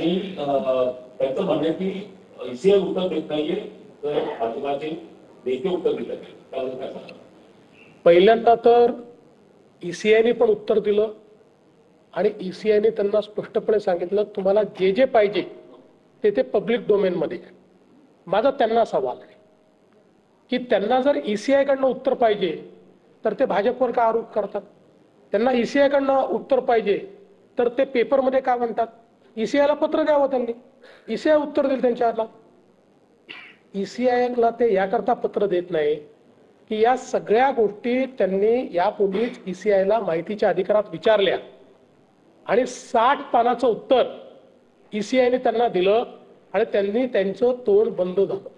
आणि त्यांचं म्हणणं आहे की ईसीआय उत्तर देत नाहीये तर भाजपाचे नेते उत्तर देत आहेत. त्याबद्दल काय सांगा? पहिल्यांदा तर ईसीआयने पण उत्तर दिलं आणि ईसीआयने त्यांना स्पष्टपणे सांगितलं तुम्हाला जे जे पाहिजे ते पब्लिक डोमेनमध्ये आहे. माझा त्यांना सवाल आहे की त्यांना जर ईसीआय कडनं उत्तर पाहिजे तर ते भाजपवर का आरोप करतात? त्यांना ईसीआय कडनं उत्तर पाहिजे तर ते पेपरमध्ये का म्हणतात? ईसीआयला पत्र द्यावं त्यांनी, ईसीआय उत्तर देईल त्यांच्याला. ईसीआयला ते याकरता पत्र देत नाही की या सगळ्या गोष्टी त्यांनी यापूर्वीच ईसीआयला माहितीच्या अधिकारात विचारल्या आणि 60 पानाचं उत्तर ईसीआयने त्यांना दिलं आणि त्यांनी त्यांचं तोंड बंद झालं.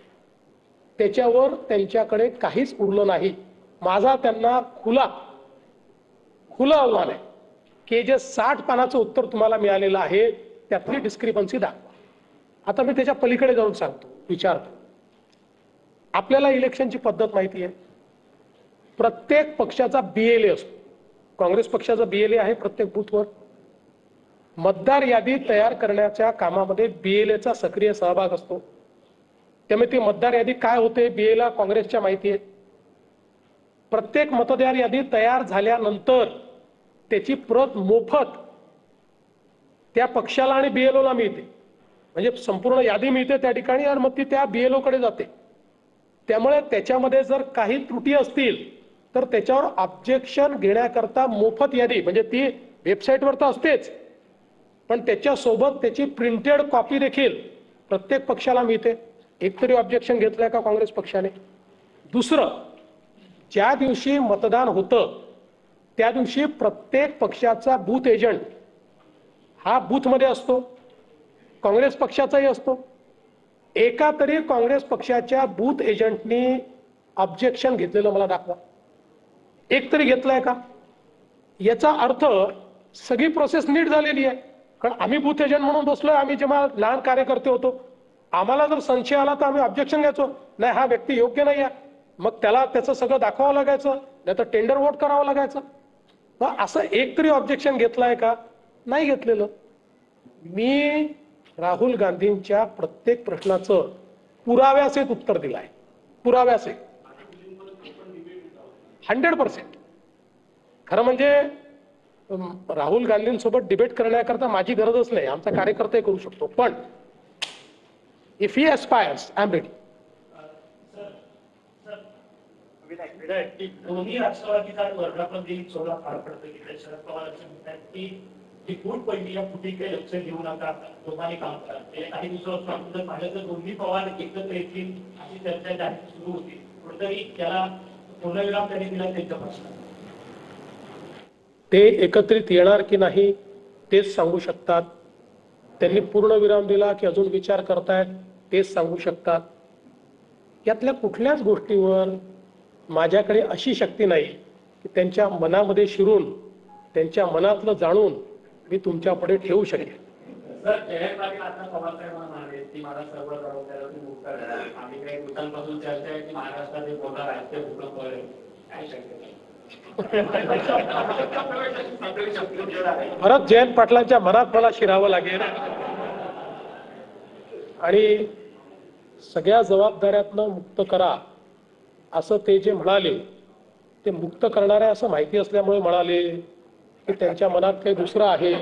त्याच्यावर त्यांच्याकडे काहीच उरलं नाही. माझा त्यांना खुला आव्हान आहे की जे 60 पानाचं उत्तर तुम्हाला मिळालेलं आहे त्यातली डिस्क्रिपन्सी दाखवा. आता मी त्याच्या पलीकडे जाऊन सांगतो, विचारतो. आपल्याला इलेक्शनची पद्धत माहिती आहे. प्रत्येक पक्षाचा बीएलए असतो. काँग्रेस पक्षाचा बीएलए आहे प्रत्येक बूथवर. मतदार यादी तयार करण्याच्या कामामध्ये बीएलएचा सक्रिय सहभाग असतो. त्यामुळे ती मतदार यादी काय होते बीएलए काँग्रेसच्या माहिती आहे. प्रत्येक मतदार यादी तयार झाल्यानंतर त्याची प्रत मोफत त्या पक्षाला आणि बीएलओला मिळते. म्हणजे संपूर्ण यादी मिळते त्या ठिकाणी आणि मग ती त्या बीएलओ कडे जाते. त्यामुळे त्याच्यामध्ये जर काही त्रुटी असतील तर त्याच्यावर ऑब्जेक्शन घेण्याकरता मोफत यादी, म्हणजे ती वेबसाईटवर तर असतेच पण त्याच्यासोबत त्याची प्रिंटेड कॉपी देखील प्रत्येक पक्षाला मिळते. एकतरी ऑब्जेक्शन घेतलंय का काँग्रेस पक्षाने? दुसरं, ज्या दिवशी मतदान होतं त्या दिवशी प्रत्येक पक्षाचा बूथ एजंट हा बूथमध्ये असतो. काँग्रेस पक्षाचाही असतो. एका तरी काँग्रेस पक्षाच्या बूथ एजंटनी ऑब्जेक्शन घेतलेलं मला दाखवा. एक तरी घेतलंय का? याचा अर्थ सगळी प्रोसेस नीट झालेली आहे. कारण आम्ही बूथ एजंट म्हणून बसलोय. आम्ही जेव्हा लहान कार्यकर्ते होतो आम्हाला जर संशय आला तर आम्ही ऑब्जेक्शन घ्यायचो. नाही हा व्यक्ती योग्य नाही आहे, मग त्याला त्याचं सगळं दाखवावं लागायचं, नाही तर टेंडर वोट करावं लागायचं. मग असं एक तरी ऑब्जेक्शन घेतलंय का? नाही घेतलेलं. मी राहुल गांधींच्या प्रत्येक प्रश्नाचं पुराव्यासहित उत्तर दिलं आहे. पुराव्यासहित 100%. खरं म्हणजे राहुल गांधींसोबत डिबेट करण्याकरता माझी गरजच नाही, आमचा कार्यकर्ता करू शकतो. पण if he aspires I am ready. दोन्ही राष्ट्रवादीचा वर्धापन सोडा फार पडतं की शरद पवार असं म्हणतात की जी फूट पडली या फुटीकडे लक्ष देऊ नका, दोघांनी काम करा. ते काही दिवसापासून पाहिलं तर दोन्ही पवार एकत्र येतील अशी चर्चा जाहीर सुरू होती. कुठेतरी त्याला पूर्णविराम त्यांनी दिला त्यांच्या प्रश्न. ते एकत्रित येणार की नाही तेच सांगू शकतात. त्यांनी पूर्णविराम दिला की अजून विचार करतायत तेच सांगू शकतात. यातल्या कुठल्याच गोष्टीवर माझ्याकडे अशी शक्ती नाही की त्यांच्या मनामध्ये शिरून त्यांच्या मनातलं जाणून मी तुमच्या पुढे ठेवू शकेन. सर, जयंत पाटील आता पवार साहेब म्हणाले की मला सर्व जबाबदाऱ्या तुम्ही मुक्त करा. आम्ही काही दिवसांपासून चर्चा आहे की महाराष्ट्रात जे बोलणार आहेत ते भूकंप आहे. काय शक्यता? परत जयंत पाटलांच्या मनात मला शिरावं लागेल आणि सगळ्या जबाबदाऱ्यातनं मुक्त करा असं ते जे म्हणाले ते मुक्त करणारे असं माहिती असल्यामुळे म्हणाले की त्यांच्या मनात काही दुसरं आहे,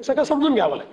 सगळं समजून घ्यावं लागेल.